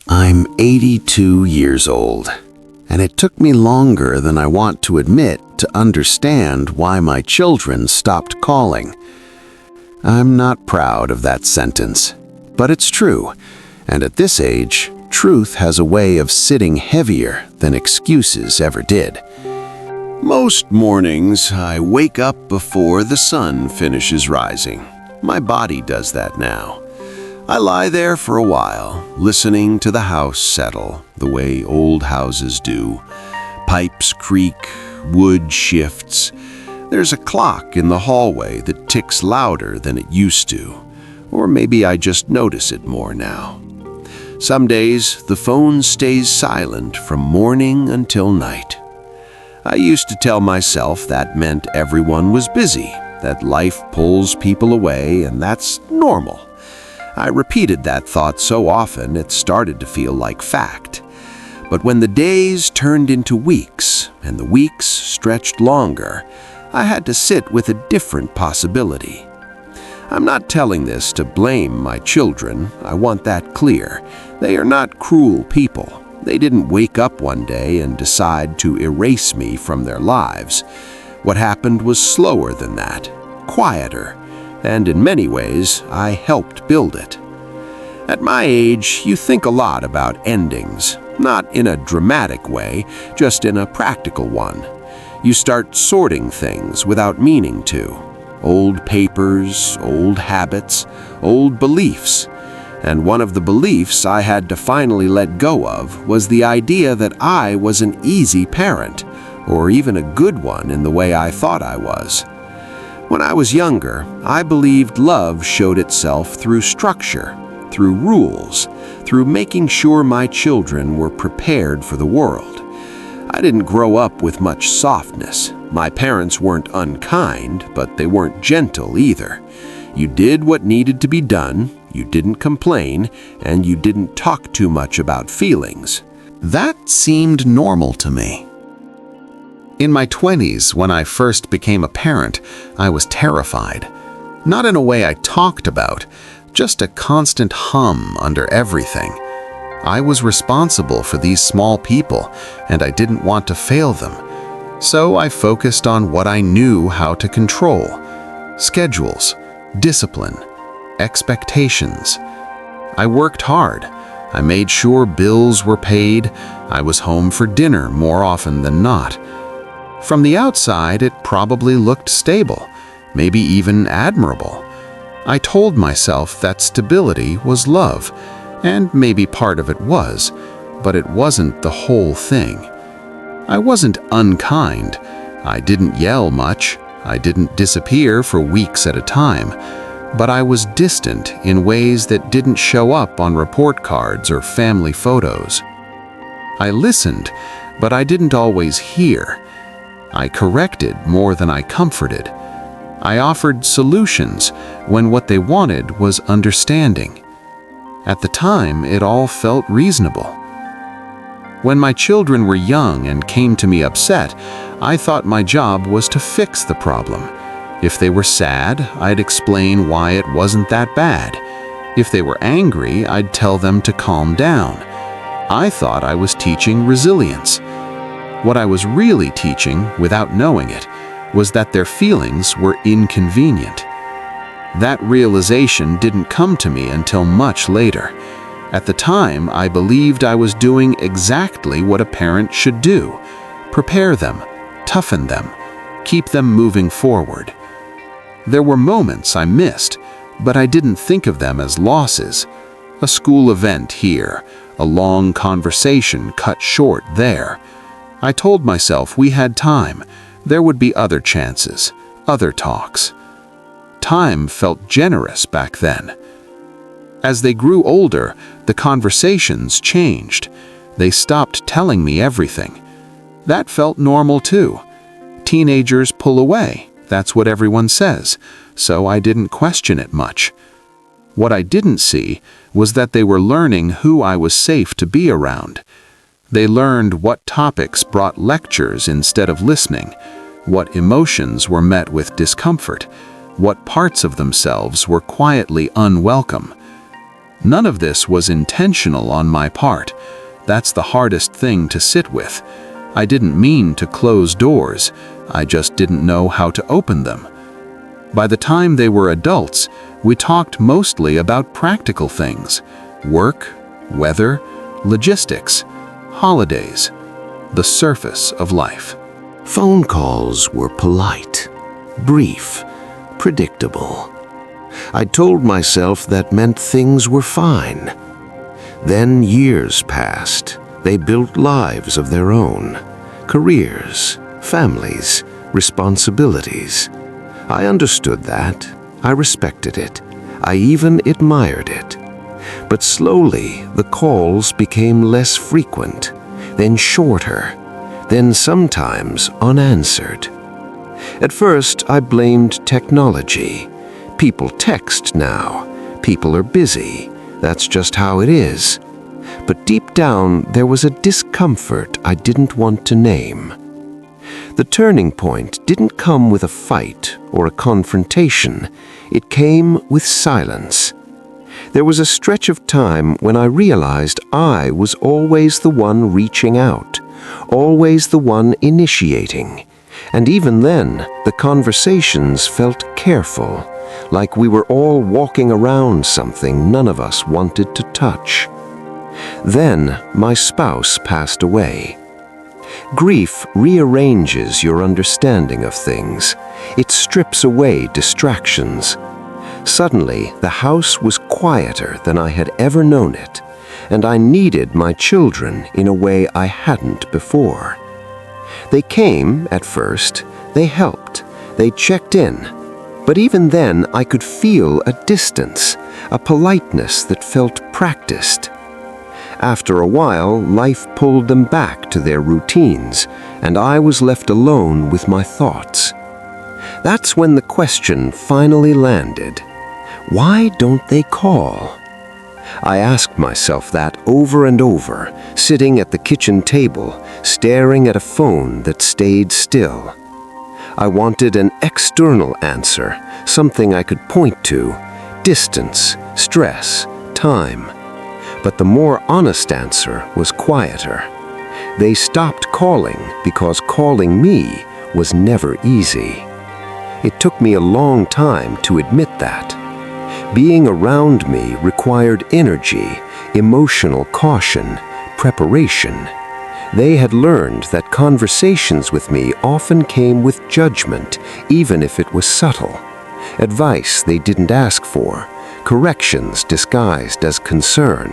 I'm 82 years old, and it took me longer than I want to admit to understand why my children stopped calling. I'm not proud of that sentence, but it's true, and at this age, truth has a way of sitting heavier than excuses ever did. Most mornings, I wake up before the sun finishes rising. My body does that now. I lie there for a while, listening to the house settle the way old houses do. Pipes creak, wood shifts. There's a clock in the hallway that ticks louder than it used to, or maybe I just notice it more now. Some days, the phone stays silent from morning until night. I used to tell myself that meant everyone was busy, that life pulls people away, and that's normal. I repeated that thought so often it started to feel like fact. But when the days turned into weeks, and the weeks stretched longer, I had to sit with a different possibility. I'm not telling this to blame my children, I want that clear. They are not cruel people. They didn't wake up one day and decide to erase me from their lives. What happened was slower than that, quieter, and in many ways, I helped build it. At my age, you think a lot about endings, not in a dramatic way, just in a practical one. You start sorting things without meaning to. Old papers, old habits, old beliefs. And one of the beliefs I had to finally let go of was the idea that I was an easy parent, or even a good one in the way I thought I was. When I was younger, I believed love showed itself through structure, through rules, through making sure my children were prepared for the world. I didn't grow up with much softness. My parents weren't unkind, but they weren't gentle either. You did what needed to be done, you didn't complain, and you didn't talk too much about feelings. That seemed normal to me. In my 20s, when I first became a parent, I was terrified. Not in a way I talked about, just a constant hum under everything. I was responsible for these small people, and I didn't want to fail them. So I focused on what I knew how to control: schedules, discipline, expectations. I worked hard. I made sure bills were paid. I was home for dinner more often than not. From the outside, it probably looked stable, maybe even admirable. I told myself that stability was love, and maybe part of it was, but it wasn't the whole thing. I wasn't unkind. I didn't yell much. I didn't disappear for weeks at a time, but I was distant in ways that didn't show up on report cards or family photos. I listened, but I didn't always hear. I corrected more than I comforted. I offered solutions when what they wanted was understanding. At the time, it all felt reasonable. When my children were young and came to me upset, I thought my job was to fix the problem. If they were sad, I'd explain why it wasn't that bad. If they were angry, I'd tell them to calm down. I thought I was teaching resilience. What I was really teaching, without knowing it, was that their feelings were inconvenient. That realization didn't come to me until much later. At the time, I believed I was doing exactly what a parent should do: prepare them, toughen them, keep them moving forward. There were moments I missed, but I didn't think of them as losses. A school event here, a long conversation cut short there. I told myself we had time. There would be other chances, other talks. Time felt generous back then. As they grew older, the conversations changed. They stopped telling me everything. That felt normal too. Teenagers pull away. That's what everyone says, so I didn't question it much. What I didn't see was that they were learning who I was safe to be around. They learned what topics brought lectures instead of listening, what emotions were met with discomfort, what parts of themselves were quietly unwelcome. None of this was intentional on my part. That's the hardest thing to sit with. I didn't mean to close doors. I just didn't know how to open them. By the time they were adults, we talked mostly about practical things: work, weather, logistics, holidays, the surface of life. Phone calls were polite, brief, predictable. I told myself that meant things were fine. Then years passed. They built lives of their own, careers, families, responsibilities. I understood that. I respected it. I even admired it. But slowly, the calls became less frequent, then shorter, then sometimes unanswered. At first, I blamed technology. People text now. People are busy. That's just how it is. But deep down, there was a discomfort I didn't want to name. The turning point didn't come with a fight or a confrontation. It came with silence. There was a stretch of time when I realized I was always the one reaching out, always the one initiating. And even then, the conversations felt careful, like we were all walking around something none of us wanted to touch. Then my spouse passed away. Grief rearranges your understanding of things. It strips away distractions. Suddenly, the house was quieter than I had ever known it, and I needed my children in a way I hadn't before. They came at first, they helped, they checked in, but even then I could feel a distance, a politeness that felt practiced. After a while, life pulled them back to their routines, and I was left alone with my thoughts. That's when the question finally landed. Why don't they call? I asked myself that over and over, sitting at the kitchen table, staring at a phone that stayed still. I wanted an external answer, something I could point to: distance, stress, time. But the more honest answer was quieter. They stopped calling because calling me was never easy. It took me a long time to admit that. Being around me required energy, emotional caution, preparation. They had learned that conversations with me often came with judgment, even if it was subtle. Advice they didn't ask for, corrections disguised as concern.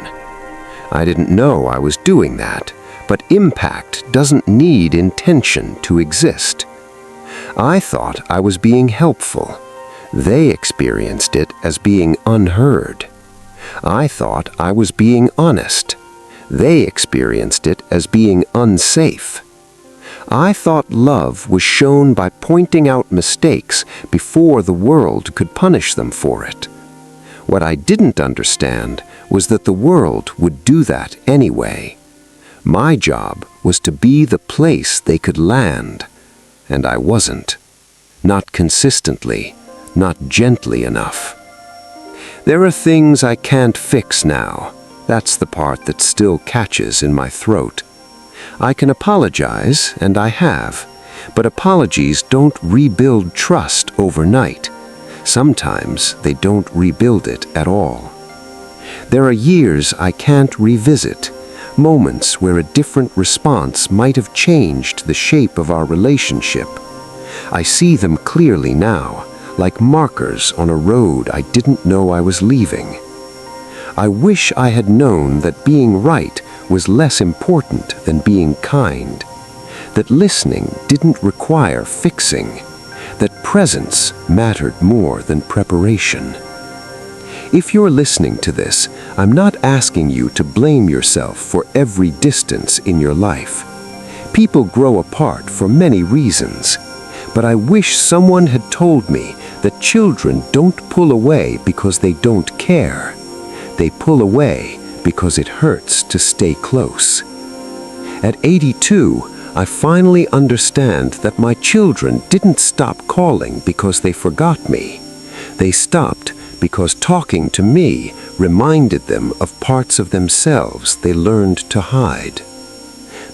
I didn't know I was doing that, but impact doesn't need intention to exist. I thought I was being helpful. They experienced it as being unheard. I thought I was being honest. They experienced it as being unsafe. I thought love was shown by pointing out mistakes before the world could punish them for it. What I didn't understand was that the world would do that anyway. My job was to be the place they could land, and I wasn't. Not consistently, not gently enough. There are things I can't fix now. That's the part that still catches in my throat. I can apologize, and I have, but apologies don't rebuild trust overnight. Sometimes they don't rebuild it at all. There are years I can't revisit, moments where a different response might have changed the shape of our relationship. I see them clearly now, like markers on a road I didn't know I was leaving. I wish I had known that being right was less important than being kind, that listening didn't require fixing, that presence mattered more than preparation. If you're listening to this, I'm not asking you to blame yourself for every distance in your life. People grow apart for many reasons, but I wish someone had told me that children don't pull away because they don't care. They pull away because it hurts to stay close. At 82, I finally understand that my children didn't stop calling because they forgot me. They stopped because talking to me reminded them of parts of themselves they learned to hide.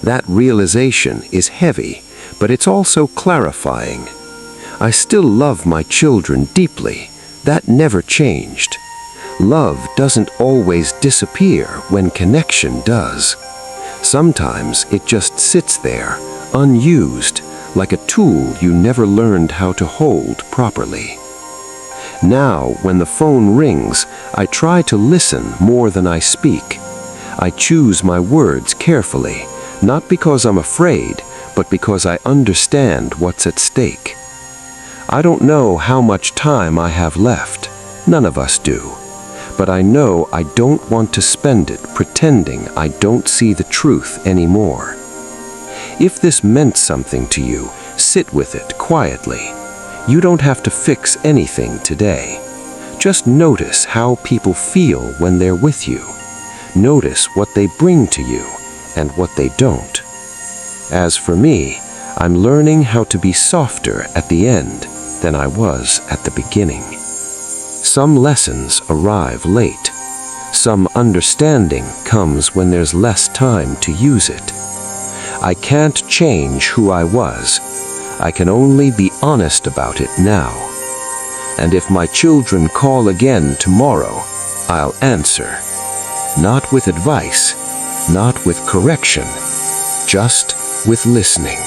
That realization is heavy, but it's also clarifying. I still love my children deeply. That never changed. Love doesn't always disappear when connection does. Sometimes it just sits there, unused, like a tool you never learned how to hold properly. Now, when the phone rings, I try to listen more than I speak. I choose my words carefully, not because I'm afraid, but because I understand what's at stake. I don't know how much time I have left. None of us do. But I know I don't want to spend it pretending I don't see the truth anymore. If this meant something to you, sit with it quietly. You don't have to fix anything today. Just notice how people feel when they're with you. Notice what they bring to you and what they don't. As for me, I'm learning how to be softer at the end than I was at the beginning. Some lessons arrive late. Some understanding comes when there's less time to use it. I can't change who I was. I can only be honest about it now. And if my children call again tomorrow, I'll answer. Not with advice, not with correction, just with listening.